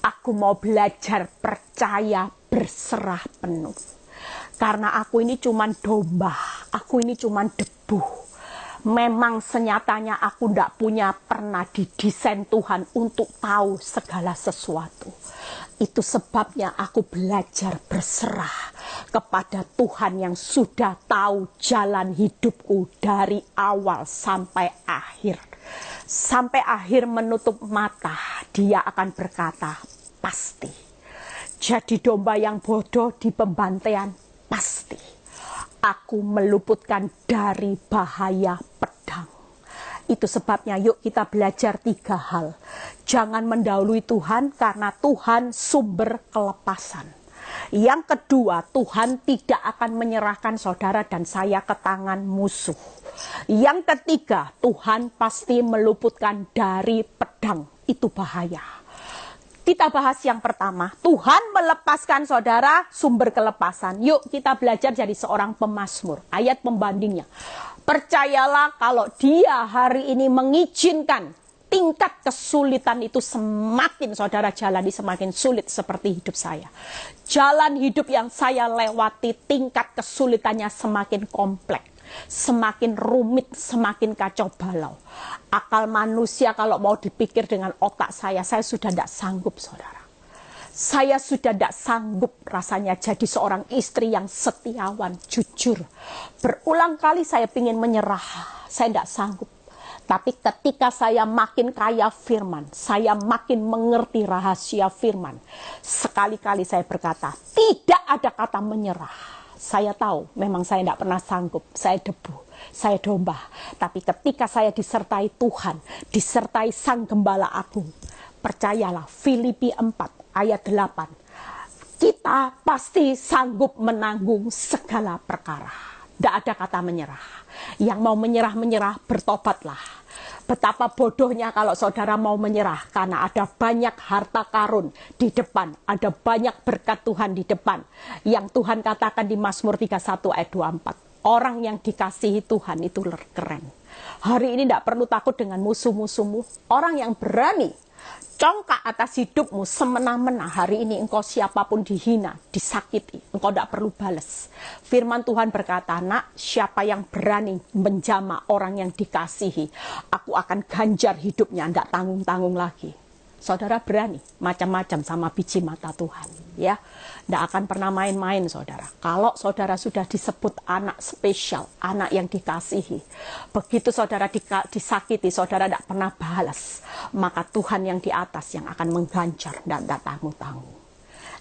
aku mau belajar percaya berserah penuh. Karena aku ini cuman domba, aku ini cuman debu. Memang senyatanya aku tidak pernah didesain Tuhan untuk tahu segala sesuatu. Itu sebabnya aku belajar berserah kepada Tuhan yang sudah tahu jalan hidupku dari awal sampai akhir. Sampai akhir menutup mata, dia akan berkata, pasti. Jadi domba yang bodoh di pembantaian, pasti. Aku meluputkan dari bahaya pedang. Itu sebabnya yuk kita belajar 3 hal. Jangan mendahului Tuhan karena Tuhan sumber kelepasan. Yang kedua, Tuhan tidak akan menyerahkan saudara dan saya ke tangan musuh. Yang ketiga, Tuhan pasti meluputkan dari pedang. Itu bahaya. Kita bahas yang pertama, Tuhan melepaskan saudara, sumber kelepasan. Yuk kita belajar jadi seorang pemazmur. Ayat pembandingnya. Percayalah kalau dia hari ini mengizinkan tingkat kesulitan itu semakin saudara jalani semakin sulit seperti hidup saya. Jalan hidup yang saya lewati tingkat kesulitannya semakin kompleks, semakin rumit, semakin kacau balau. Akal manusia kalau mau dipikir dengan otak saya sudah tidak sanggup saudara. Saya sudah tidak sanggup rasanya jadi seorang istri yang setiawan, jujur. Berulang kali saya ingin menyerah, saya tidak sanggup. Tapi ketika saya makin kaya firman, saya makin mengerti rahasia firman. Sekali-kali saya berkata, tidak ada kata menyerah. Saya tahu memang saya tidak pernah sanggup, saya debu, saya domba. Tapi ketika saya disertai Tuhan, disertai Sang Gembala Agung, percayalah Filipi 4 ayat 8, kita pasti sanggup menanggung segala perkara. Tidak ada kata menyerah. Yang mau menyerah, bertobatlah. Betapa bodohnya kalau saudara mau menyerah, karena ada banyak harta karun di depan, ada banyak berkat Tuhan di depan. Yang Tuhan katakan di Mazmur 31 ayat 24, orang yang dikasihi Tuhan itu keren. Hari ini tidak perlu takut dengan musuh-musuhmu. Orang yang berani congkak atas hidupmu semena-mena, hari ini engkau siapapun dihina, disakiti, engkau tidak perlu balas. Firman Tuhan berkata, nak, siapa yang berani menjamah orang yang dikasihi, aku akan ganjar hidupnya, tidak tanggung-tanggung lagi. Saudara berani macam-macam sama biji mata Tuhan, ya. Tidak akan pernah main-main saudara. Kalau saudara sudah disebut anak spesial, anak yang dikasihi, begitu saudara disakiti, saudara tidak pernah balas, maka Tuhan yang di atas yang akan mengganjar, tidak tanggung-tanggung.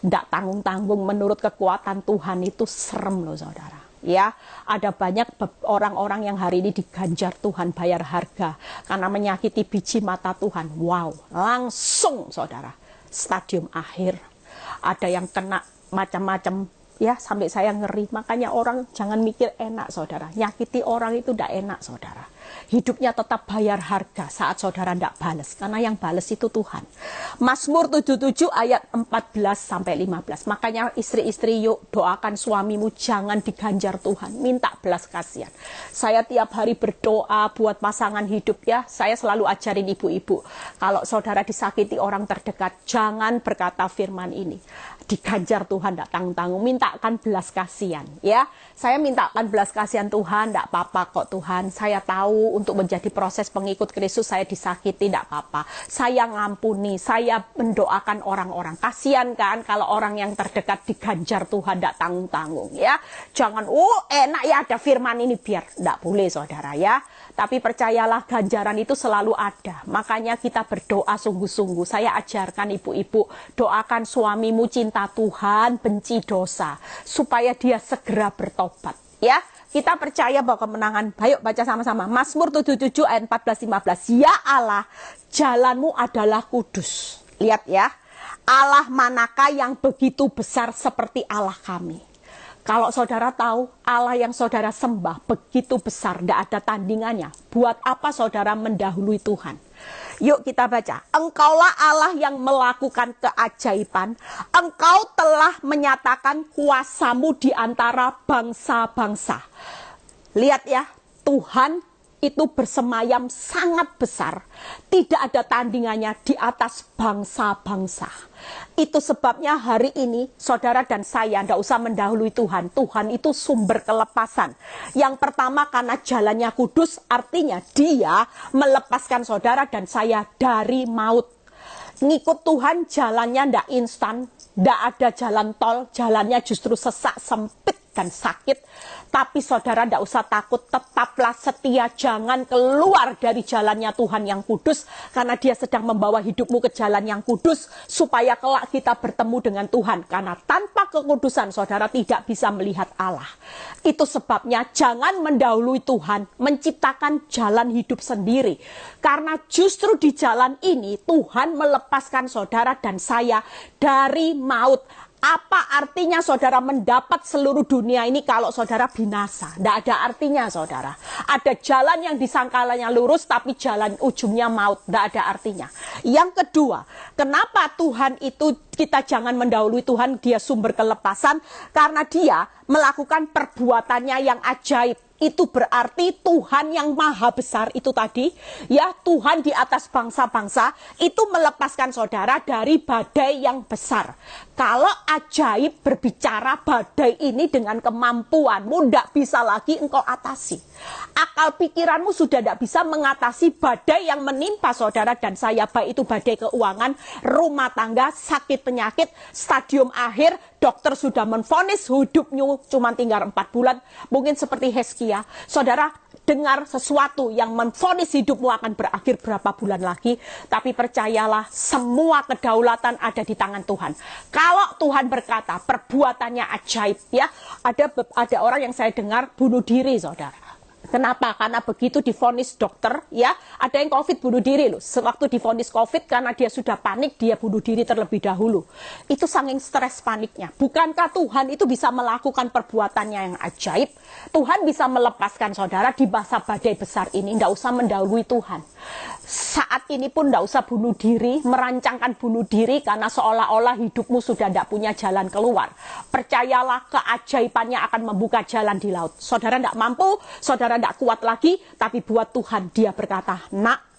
Tidak tanggung-tanggung menurut kekuatan Tuhan itu serem loh saudara. Ya, ada banyak orang-orang yang hari ini diganjar Tuhan bayar harga karena menyakiti biji mata Tuhan. Wow, langsung saudara, stadium akhir. Ada yang kena macam-macam, ya, sampai saya ngeri. Makanya orang jangan mikir enak saudara, nyakiti orang itu tidak enak saudara. Hidupnya tetap bayar harga saat saudara tidak balas, karena yang balas itu Tuhan. Mazmur 77 ayat 14-15. Makanya istri-istri yuk doakan suamimu jangan diganjar Tuhan, minta belas kasihan. Saya tiap hari berdoa buat pasangan hidup ya. Saya selalu ajarin ibu-ibu, kalau saudara disakiti orang terdekat, jangan berkata firman ini, diganjar Tuhan, tidak tanggung-tanggung, mintakan belas kasihan ya. Saya mintakan belas kasihan Tuhan, tidak apa-apa kok Tuhan. Saya tahu untuk menjadi proses pengikut Kristus saya disakiti, tidak apa-apa. Saya ngampuni, saya mendoakan orang-orang. Kasihan kan kalau orang yang terdekat diganjar Tuhan, tidak tanggung-tanggung ya. Jangan, enak ya ada firman ini, biar. Tidak boleh saudara ya. Tapi percayalah ganjaran itu selalu ada. Makanya kita berdoa sungguh-sungguh. Saya ajarkan ibu-ibu, doakan suamimu cinta Tuhan, benci dosa, supaya dia segera bertobat ya. Kita percaya bahwa kemenangan. Ayo baca sama-sama Mazmur 77 ayat 14-15. Ya Allah, jalanmu adalah kudus. Lihat ya, Allah manakah yang begitu besar seperti Allah kami. Kalau saudara tahu Allah yang saudara sembah begitu besar, tidak ada tandingannya, buat apa saudara mendahului Tuhan? Yuk kita baca. Engkaulah Allah yang melakukan keajaiban. Engkau telah menyatakan kuasamu di antara bangsa-bangsa. Lihat ya, Tuhan itu bersemayam sangat besar. Tidak ada tandingannya di atas bangsa-bangsa. Itu sebabnya hari ini saudara dan saya tidak usah mendahului Tuhan. Tuhan itu sumber kelepasan. Yang pertama karena jalannya kudus, artinya dia melepaskan saudara dan saya dari maut. Ngikut Tuhan jalannya tidak instan, tidak ada jalan tol, jalannya justru sesak, sempit dan sakit. Tapi saudara tidak usah takut, tetaplah setia, jangan keluar dari jalannya Tuhan yang kudus, karena dia sedang membawa hidupmu ke jalan yang kudus, supaya kelak kita bertemu dengan Tuhan, karena tanpa kekudusan saudara tidak bisa melihat Allah. Itu sebabnya jangan mendahului Tuhan, menciptakan jalan hidup sendiri, karena justru di jalan ini Tuhan melepaskan saudara dan saya dari maut. Apa artinya saudara mendapat seluruh dunia ini kalau saudara binasa? Tidak ada artinya saudara. Ada jalan yang disangkalanya lurus tapi jalan ujungnya maut. Tidak ada artinya. Yang kedua, kenapa Tuhan itu kita jangan mendahului Tuhan, dia sumber kelepasan? Karena dia melakukan perbuatannya yang ajaib. Itu berarti Tuhan yang maha besar itu tadi, ya, Tuhan di atas bangsa-bangsa itu melepaskan saudara dari badai yang besar. Kalau ajaib berbicara, badai ini dengan kemampuanmu tidak bisa lagi engkau atasi. Akal pikiranmu sudah tidak bisa mengatasi badai yang menimpa saudara dan saya, baik itu badai keuangan, rumah tangga, sakit penyakit, stadium akhir, dokter sudah menvonis hidupnya cuma tinggal 4 bulan, mungkin seperti Heskia. Saudara dengar sesuatu yang menvonis hidupmu akan berakhir berapa bulan lagi, tapi percayalah semua kedaulatan ada di tangan Tuhan. Kalau Tuhan berkata perbuatannya ajaib, ya, ada orang yang saya dengar bunuh diri saudara. Kenapa? Karena begitu divonis dokter, ya, ada yang COVID bunuh diri loh. Sewaktu divonis COVID karena dia sudah panik, dia bunuh diri terlebih dahulu. Itu saking stres paniknya. Bukankah Tuhan itu bisa melakukan perbuatannya yang ajaib? Tuhan bisa melepaskan saudara di masa badai besar ini. Tidak usah mendahului Tuhan. Saat ini pun tidak usah bunuh diri, merancangkan bunuh diri karena seolah-olah hidupmu sudah tidak punya jalan keluar. Percayalah keajaibannya akan membuka jalan di laut. Saudara tidak mampu, saudara tidak kuat lagi, tapi buat Tuhan dia berkata, nak,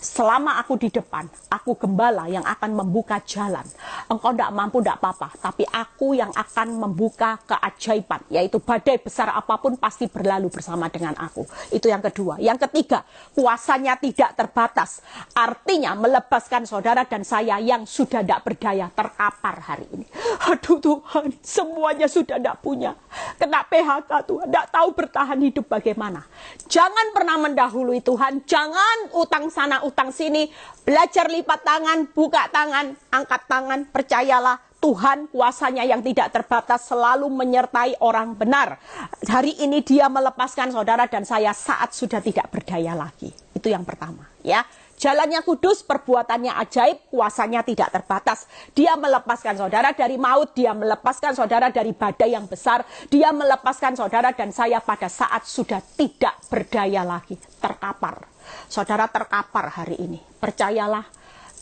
selama aku di depan, aku gembala yang akan membuka jalan. Engkau tidak mampu, tidak apa-apa, tapi aku yang akan membuka keajaiban, yaitu badai besar apapun pasti berlalu bersama dengan aku. Itu yang kedua. Yang ketiga, kuasanya tidak terbatas. Artinya melepaskan saudara dan saya yang sudah tidak berdaya, terkapar hari ini. Aduh Tuhan, semuanya sudah tidak punya. Kena PHK Tuhan, tidak tahu bertahan hidup bagaimana. Jangan pernah mendahului Tuhan, jangan utang sana, utang sini, belajar lipat tangan, buka tangan, angkat tangan, percayalah Tuhan kuasanya yang tidak terbatas selalu menyertai orang benar. Hari ini dia melepaskan saudara dan saya saat sudah tidak berdaya lagi. Itu yang pertama, ya. Jalannya kudus, perbuatannya ajaib, kuasanya tidak terbatas. Dia melepaskan saudara dari maut, dia melepaskan saudara dari badai yang besar, dia melepaskan saudara dan saya pada saat sudah tidak berdaya lagi, terkapar. Saudara terkapar hari ini, percayalah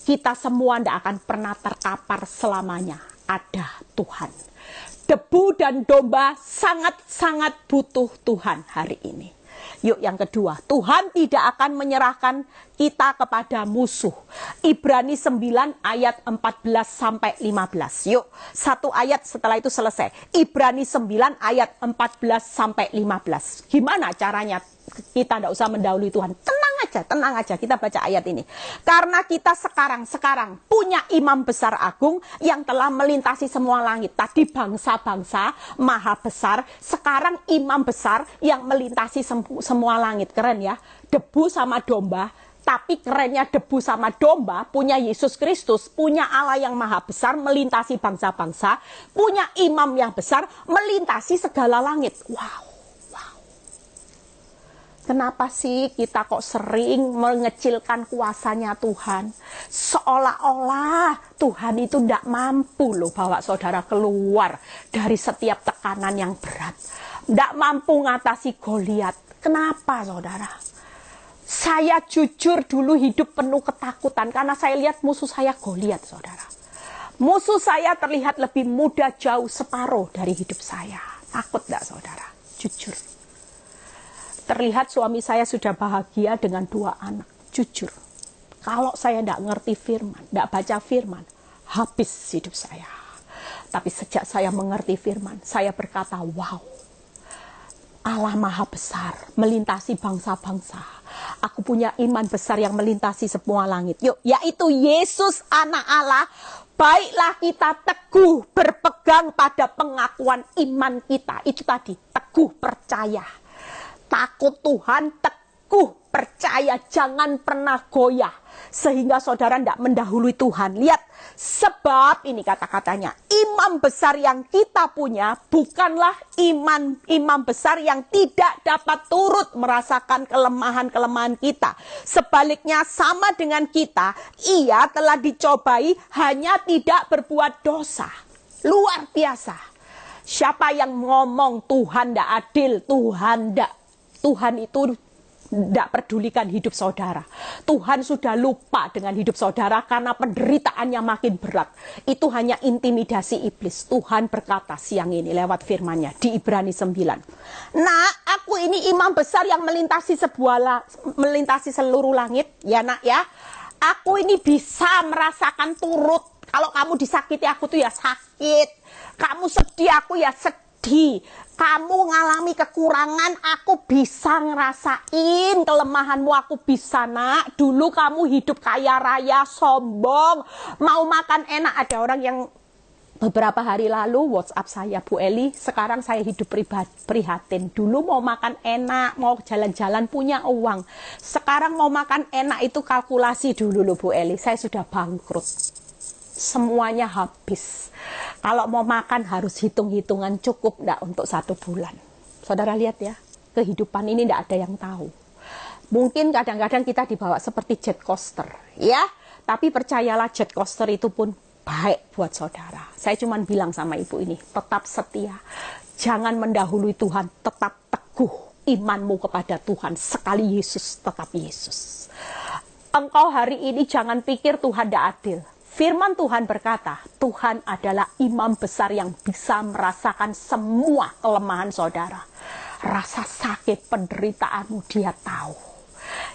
kita semua tidak akan pernah terkapar selamanya. Ada Tuhan. Debu dan domba sangat-sangat butuh Tuhan hari ini. Yuk yang kedua, Tuhan tidak akan menyerahkan kita kepada musuh. Ibrani 9 ayat 14 sampai 15. Yuk, satu ayat setelah itu selesai. Ibrani 9 ayat 14 sampai 15. Gimana caranya kita tidak usah mendahului Tuhan? Tenang aja, kita baca ayat ini. Karena kita sekarang punya imam besar agung yang telah melintasi semua langit. Tadi bangsa-bangsa maha besar, sekarang imam besar yang melintasi semua langit. Keren ya, debu sama domba. Tapi kerennya debu sama domba punya Yesus Kristus, punya Allah yang maha besar melintasi bangsa-bangsa, punya imam yang besar melintasi segala langit. Wow. Kenapa sih kita kok sering mengecilkan kuasanya Tuhan? Seolah-olah Tuhan itu tidak mampu loh bawa saudara keluar dari setiap tekanan yang berat. Tidak mampu ngatasi Goliat. Kenapa saudara? Saya jujur dulu hidup penuh ketakutan karena saya lihat musuh saya Goliat saudara. Musuh saya terlihat lebih muda jauh separuh dari hidup saya. Takut tidak saudara? Jujur. Terlihat suami saya sudah bahagia dengan 2 anak. Jujur, kalau saya tidak ngerti firman, tidak baca firman, habis hidup saya. Tapi sejak saya mengerti firman, saya berkata, wow, Allah maha besar, melintasi bangsa-bangsa. Aku punya iman besar yang melintasi semua langit. Yuk, yaitu Yesus anak Allah. Baiklah kita teguh berpegang pada pengakuan iman kita. Itu tadi, teguh percaya. Takut Tuhan, teguh percaya, jangan pernah goyah. Sehingga saudara tidak mendahului Tuhan. Lihat, sebab ini kata-katanya, imam besar yang kita punya bukanlah imam besar yang tidak dapat turut merasakan kelemahan-kelemahan kita. Sebaliknya sama dengan kita, ia telah dicobai hanya tidak berbuat dosa. Luar biasa. Siapa yang ngomong Tuhan tidak adil, Tuhan itu tidak pedulikan hidup saudara. Tuhan sudah lupa dengan hidup saudara karena penderitaannya makin berat. Itu hanya intimidasi iblis. Tuhan berkata siang ini lewat firman-Nya di Ibrani 9. Nah, aku ini imam besar yang melintasi seluruh langit. Ya nak ya. Aku ini bisa merasakan turut. Kalau kamu disakiti aku tuh ya sakit. Kamu sedih aku ya sedih. Kamu ngalami kekurangan, aku bisa ngerasain kelemahanmu, aku bisa nak. Dulu kamu hidup kaya raya, sombong, mau makan enak. Ada orang yang beberapa hari lalu WhatsApp saya, Bu Eli, sekarang saya hidup prihatin. Dulu mau makan enak, mau jalan-jalan punya uang. Sekarang mau makan enak itu kalkulasi dulu loh Bu Eli, saya sudah bangkrut. Semuanya habis. Kalau mau makan harus hitung-hitungan cukup enggak untuk 1 bulan. Saudara lihat ya, kehidupan ini enggak ada yang tahu. Mungkin kadang-kadang kita dibawa seperti jet coaster, ya. Tapi percayalah jet coaster itu pun baik buat saudara. Saya cuma bilang sama ibu ini, tetap setia. Jangan mendahului Tuhan, tetap teguh imanmu kepada Tuhan. Sekali Yesus, tetap Yesus. Engkau hari ini jangan pikir Tuhan tidak adil. Firman Tuhan berkata, Tuhan adalah imam besar yang bisa merasakan semua kelemahan saudara. Rasa sakit penderitaanmu dia tahu.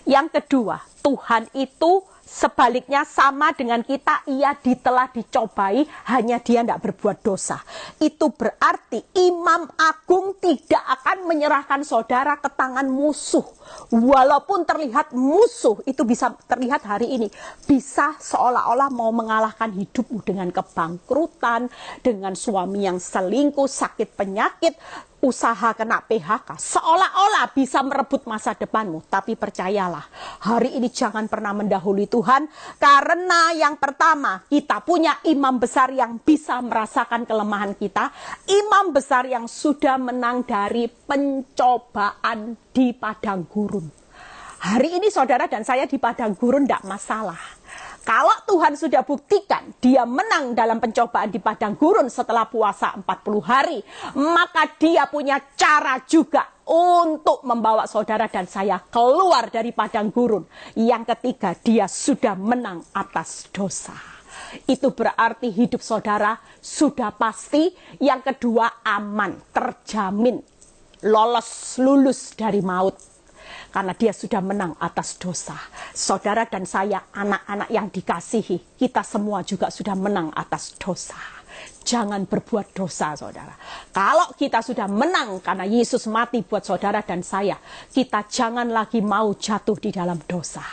Yang kedua, Tuhan itu sebaliknya sama dengan kita, ia telah dicobai, hanya dia tidak berbuat dosa. Itu berarti imam agung tidak akan menyerahkan saudara ke tangan musuh. Walaupun terlihat musuh, itu bisa terlihat hari ini. Bisa seolah-olah mau mengalahkan hidupmu dengan kebangkrutan, dengan suami yang selingkuh, sakit penyakit, usaha kena PHK, seolah-olah bisa merebut masa depanmu. Tapi percayalah, hari ini jangan pernah mendahului Tuhan, karena yang pertama, kita punya imam besar yang bisa merasakan kelemahan kita, imam besar yang sudah menang dari pencobaan di padang gurun. Hari ini saudara dan saya di padang gurun tidak masalah. Kalau Tuhan sudah buktikan dia menang dalam pencobaan di padang gurun setelah puasa 40 hari, maka dia punya cara juga untuk membawa saudara dan saya keluar dari padang gurun. Yang ketiga, dia sudah menang atas dosa. Itu berarti hidup saudara sudah pasti. Yang kedua, aman, terjamin, lulus dari maut. Karena dia sudah menang atas dosa. Saudara dan saya, anak-anak yang dikasihi, kita semua juga sudah menang atas dosa. Jangan berbuat dosa, saudara. Kalau kita sudah menang karena Yesus mati buat saudara dan saya, kita jangan lagi mau jatuh di dalam dosa.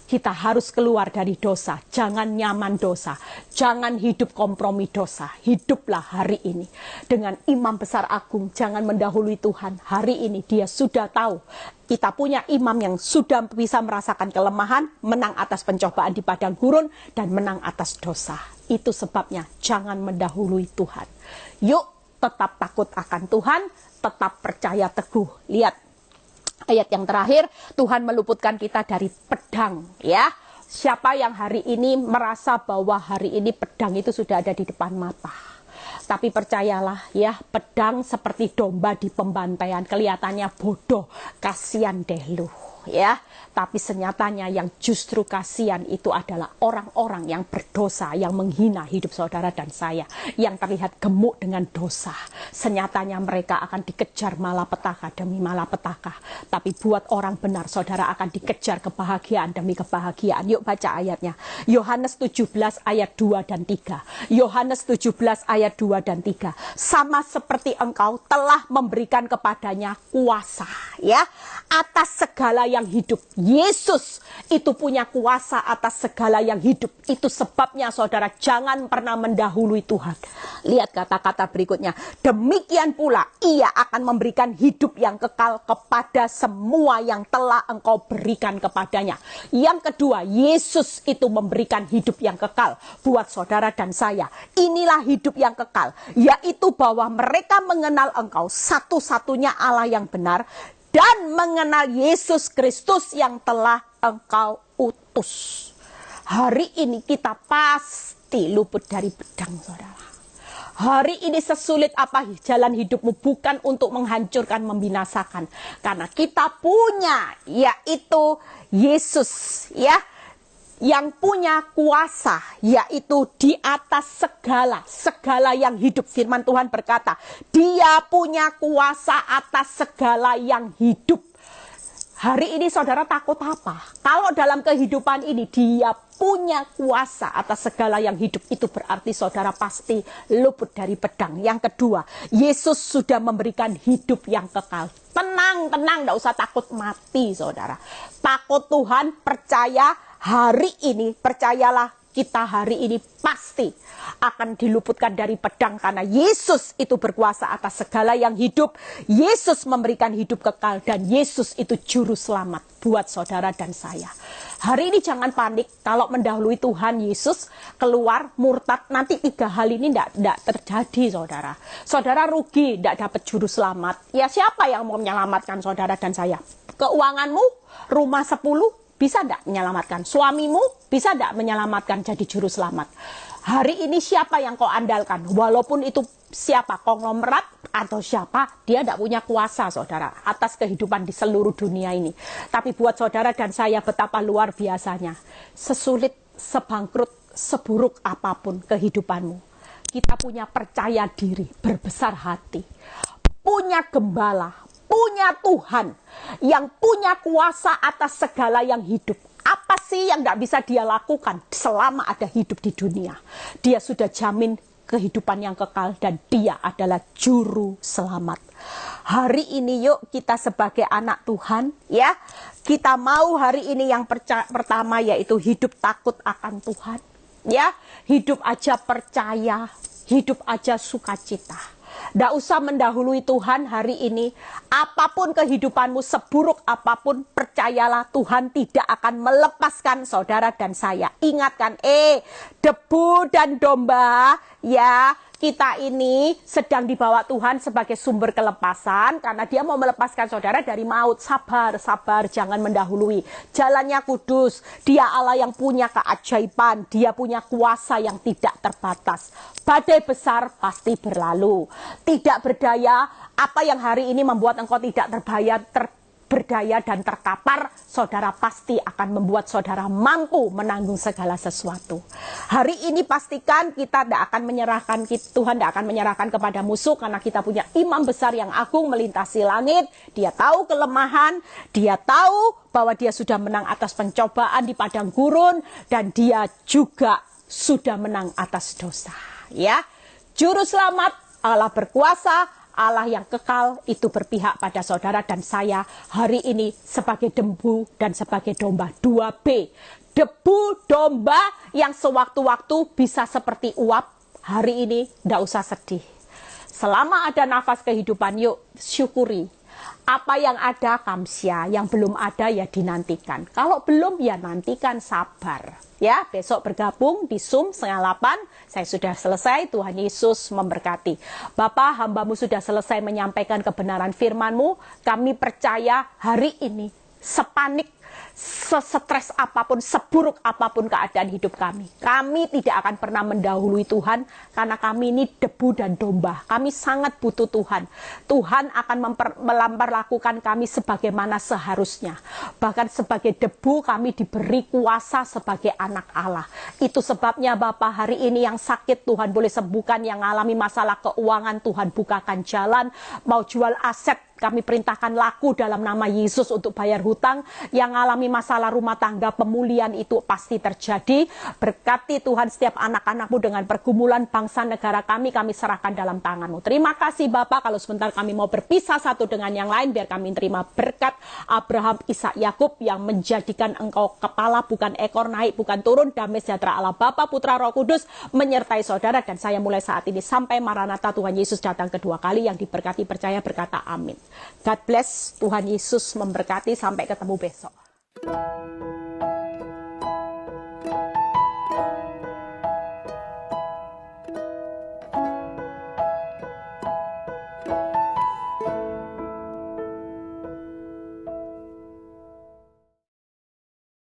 Kita harus keluar dari dosa. Jangan nyaman dosa. Jangan hidup kompromi dosa. Hiduplah hari ini dengan imam besar agung. Jangan mendahului Tuhan. Hari ini dia sudah tahu. Kita punya imam yang sudah bisa merasakan kelemahan, menang atas pencobaan di padang gurun, dan menang atas dosa. Itu sebabnya jangan mendahului Tuhan. Yuk tetap takut akan Tuhan, tetap percaya teguh. Lihat ayat yang terakhir, Tuhan meluputkan kita dari pedang, ya. Siapa yang hari ini merasa bahwa hari ini pedang itu sudah ada di depan mata. Tapi percayalah ya, pedang seperti domba di pembantaian, kelihatannya bodoh, kasihan deh lu, ya. Tapi senyatanya yang justru kasihan itu adalah orang-orang yang berdosa, yang menghina hidup saudara dan saya, yang terlihat gemuk dengan dosa. Senyatanya mereka akan dikejar malapetaka demi malapetaka. Tapi buat orang benar, saudara akan dikejar kebahagiaan demi kebahagiaan. Yuk baca ayatnya. Yohanes 17 ayat 2 dan 3. Yohanes 17 ayat 2 dan 3. Sama seperti engkau telah memberikan kepadanya kuasa, ya, atas segala yang hidup. Yesus itu punya kuasa atas segala yang hidup. Itu sebabnya saudara jangan pernah mendahului Tuhan. Lihat kata-kata berikutnya. Demikian pula ia akan memberikan hidup yang kekal kepada semua yang telah engkau berikan kepadanya. Yang kedua, Yesus itu memberikan hidup yang kekal buat saudara dan saya. Inilah hidup yang kekal, yaitu bahwa mereka mengenal engkau satu-satunya Allah yang benar, dan mengenal Yesus Kristus yang telah engkau utus. Hari ini kita pasti luput dari pedang, saudara. Hari ini sesulit apa jalan hidupmu, bukan untuk menghancurkan, membinasakan. Karena kita punya, yaitu Yesus, ya, yang punya kuasa, yaitu di atas segala yang hidup. Firman Tuhan berkata, Dia punya kuasa atas segala yang hidup. Hari ini saudara takut apa? Kalau dalam kehidupan ini Dia punya kuasa atas segala yang hidup, itu berarti saudara pasti luput dari pedang. Yang kedua, Yesus sudah memberikan hidup yang kekal. Tenang, tidak usah takut mati saudara. Takut Tuhan, percaya hari ini, percayalah kita hari ini pasti akan diluputkan dari pedang, karena Yesus itu berkuasa atas segala yang hidup. Yesus memberikan hidup kekal, dan Yesus itu juru selamat buat saudara dan saya. Hari ini jangan panik kalau mendahului Tuhan Yesus keluar murtad, nanti 3 hal ini tidak terjadi saudara. Saudara rugi, tidak dapat juru selamat. Ya, siapa yang mau menyelamatkan saudara dan saya? Keuanganmu, rumah 10, bisa tidak menyelamatkan? Suamimu bisa tidak menyelamatkan jadi juru selamat? Hari ini siapa yang kau andalkan? Walaupun itu siapa, konglomerat atau siapa, dia tidak punya kuasa saudara atas kehidupan di seluruh dunia ini. Tapi buat saudara dan saya betapa luar biasanya. Sesulit, sebangkrut, seburuk apapun kehidupanmu, kita punya percaya diri, berbesar hati, punya gembala, punya Tuhan yang punya kuasa atas segala yang hidup. Apa sih yang tidak bisa Dia lakukan selama ada hidup di dunia? Dia sudah jamin kehidupan yang kekal, dan Dia adalah juru selamat. Hari ini yuk kita sebagai anak Tuhan, ya, kita mau hari ini yang pertama yaitu hidup takut akan Tuhan, ya, hidup aja percaya, hidup aja sukacita. Tidak usah mendahului Tuhan hari ini. Apapun kehidupanmu, seburuk apapun, percayalah Tuhan tidak akan melepaskan saudara dan saya. Ingatkan, debu dan domba, ya, kita ini sedang dibawa Tuhan sebagai sumber kelepasan, karena Dia mau melepaskan saudara dari maut. Sabar, jangan mendahului. Jalannya kudus. Dia Allah yang punya keajaiban. Dia punya kuasa yang tidak terbatas. Badai besar pasti berlalu. Tidak berdaya, apa yang hari ini membuat engkau tidak berdaya dan terkapar, saudara pasti akan membuat saudara mampu menanggung segala sesuatu. Hari ini pastikan kita tidak akan menyerahkan, Tuhan tidak akan menyerahkan kepada musuh, karena kita punya imam besar yang agung melintasi langit. Dia tahu kelemahan, Dia tahu bahwa Dia sudah menang atas pencobaan di padang gurun, dan Dia juga sudah menang atas dosa. Ya, juru selamat, Allah berkuasa, Allah yang kekal, itu berpihak pada saudara dan saya hari ini sebagai debu dan sebagai domba. 2B, debu domba yang sewaktu-waktu bisa seperti uap. Hari ini tidak usah sedih. Selama ada nafas kehidupan, yuk syukuri. Apa yang ada kamsia, yang belum ada ya dinantikan. Kalau belum ya nantikan, sabar. Ya, besok bergabung di Zoom 7:30. Saya sudah selesai. Tuhan Yesus memberkati. Bapa, hamba-Mu sudah selesai menyampaikan kebenaran firman-Mu. Kami percaya hari ini sepanik, sesetres apapun, seburuk apapun keadaan hidup kami, kami tidak akan pernah mendahului Tuhan, karena kami ini debu dan domba. Kami sangat butuh Tuhan. Tuhan akan memperlakukan kami sebagaimana seharusnya. Bahkan sebagai debu kami diberi kuasa sebagai anak Allah. Itu sebabnya Bapak, hari ini yang sakit Tuhan boleh sembuhkan, yang mengalami masalah keuangan Tuhan bukakan jalan, mau jual aset kami perintahkan laku dalam nama Yesus untuk bayar hutang, yang mengalami masalah rumah tangga, pemulihan itu pasti terjadi. Berkati Tuhan setiap anak-anak-Mu dengan pergumulan bangsa negara kami serahkan dalam tangan-Mu. Terima kasih Bapak, kalau sebentar kami mau berpisah satu dengan yang lain, biar kami terima berkat Abraham, Ishak, Yakub yang menjadikan Engkau kepala bukan ekor, naik bukan turun. Damai sejahtera Allah Bapa, Putra, Roh Kudus menyertai saudara dan saya mulai saat ini sampai Maranatha Tuhan Yesus datang kedua kali. Yang diberkati percaya berkata amin. God bless, Tuhan Yesus memberkati, sampai ketemu besok.